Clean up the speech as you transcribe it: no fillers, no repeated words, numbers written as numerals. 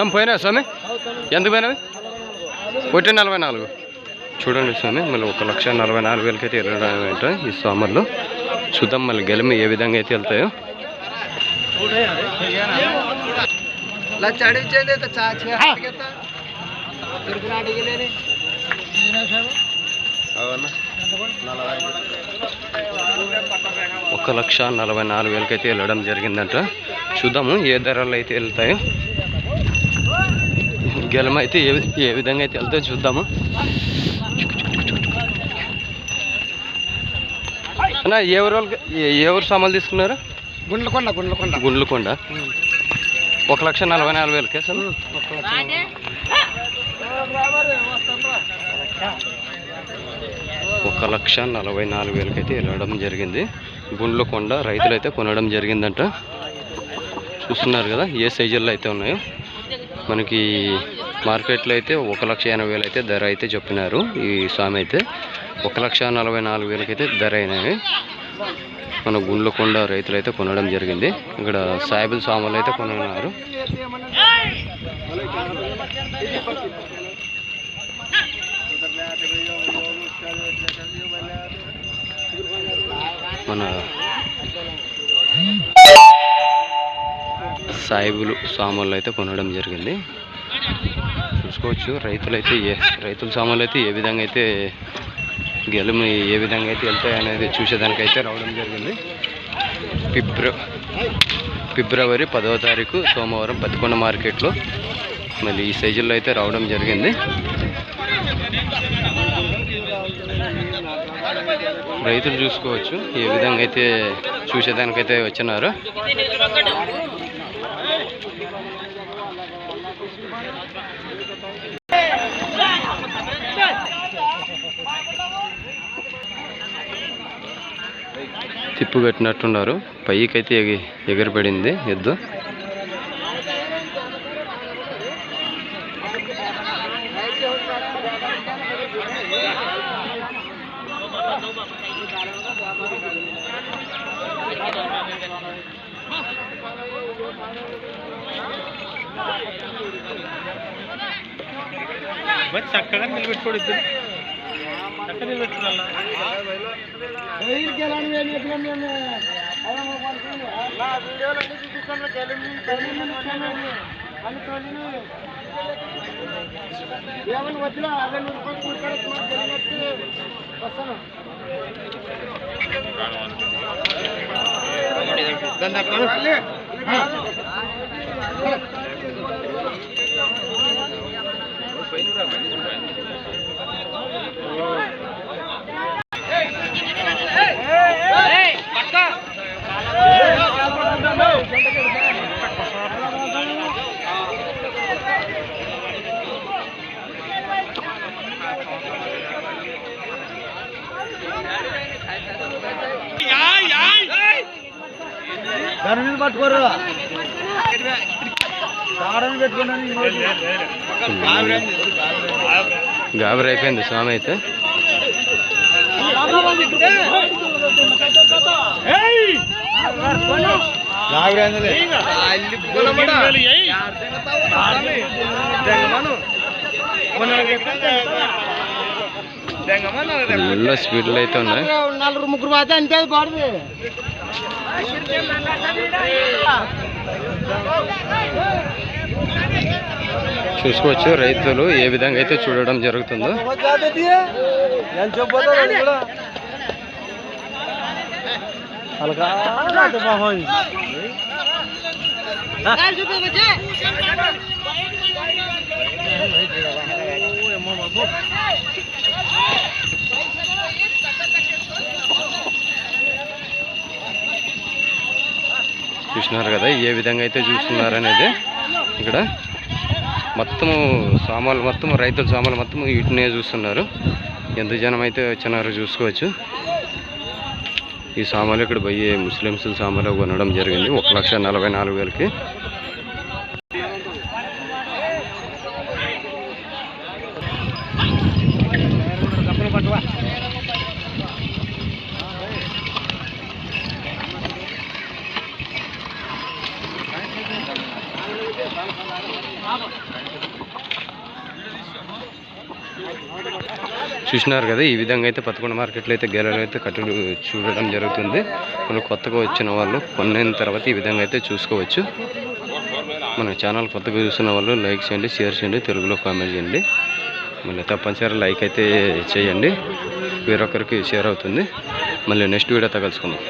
స్వామి పోయినా స్వామి ఎంత పోయినవి 144 చూడండి స్వామి మళ్ళీ 1,44,000 అయితే వెళ్ళడం ఈ సోమర్లు చూద్దాం మళ్ళీ గెలిమి ఏ విధంగా అయితే వెళ్తాయో ఒక 1,44,000 అయితే వెళ్ళడం జరిగిందంట చూద్దాము ఏ ధరలు అయితే వెళ్తాయో గెలమ అయితే ఏ విధంగా అయితే వెళ్తాయో చూద్దాము అన్న ఎవరు సామాన్లు తీసుకున్నారు గుండ్లకొండ 1,44,000 సార్ 1,44,000 అయితే వెళ్ళడం జరిగింది గుండ్లకొండ రైతులు అయితే కొనడం జరిగిందంట చూస్తున్నారు కదా ఏ సైజుల్లో అయితే ఉన్నాయో మనకి మార్కెట్లో అయితే 1,80,000 అయితే ధర అయితే చెప్పినారు ఈ స్వామి అయితే 1,44,000 అయితే ధర అయినాయి మన గుండ్లకొండ రైతులు అయితే కొనడం జరిగింది ఇక్కడ సాయిబుల్ సామాన్లు అయితే కొనున్నారు మన సాయిబులు సామాన్లు అయితే కొనడం జరిగింది చూసుకోవచ్చు రైతుల సామాన్లు అయితే ఏ విధంగా అయితే గెలుము ఏ విధంగా అయితే వెళ్తాయి అనేది చూసేదానికైతే రావడం జరిగింది ఫిబ్రవరి 10వ తారీఖు సోమవారం పత్తికొండ మార్కెట్లో మళ్ళీ ఈ సైజుల్లో అయితే రావడం జరిగింది రైతులు చూసుకోవచ్చు ఏ విధంగా అయితే చూసేదానికైతే వచ్చినారు తిప్పు కట్టినట్టున్నారు పైకైతే ఎగిరిపడింది ఎద్దు చక్కగా నిలబెట్టుకోడు చక్కగా నిలబెట్టుకోవాలా పట్టుకోరు గాబరి అయిపోయింది స్వామి అయితే ఫుల్ స్పీడ్లో అయితే ఉన్నాయి 4-3 మాత్రం అంతే పాడుతుంది చూసుకోవచ్చు రైతులు ఏ విధంగా అయితే చూడడం జరుగుతుందో చూస్తున్నారు కదా ఏ విధంగా అయితే చూస్తున్నారు అనేది ఇక్కడ మొత్తము సామాన్లు మొత్తం రైతుల సామాన్లు మొత్తం వీటినే చూస్తున్నారు ఎంత జనం అయితే వచ్చినారో చూసుకోవచ్చు ఈ సామాన్లు ఇక్కడ పోయి ముస్లిమ్స్ సామాన్లు కొనడం జరిగింది 1,44,000కి చూసినారు కదా, ఈ విధంగా అయితే పదకొండు మార్కెట్లో అయితే గేదెలు అయితే కట్టుడు చూడడం జరుగుతుంది. మనం కొత్తగా వచ్చిన వాళ్ళు కొన్న తర్వాత ఈ విధంగా అయితే చూసుకోవచ్చు. మన ఛానల్ కొత్తగా చూస్తున్న వాళ్ళు లైక్ చేయండి, షేర్ చేయండి, తెలుగులో కామెంట్ చేయండి. మళ్ళీ తప్పనిసరి లైక్ అయితే చేయండి, వేరొకరికి షేర్ అవుతుంది. మళ్ళీ నెక్స్ట్ వీడియోతో కలుసుకుందాం.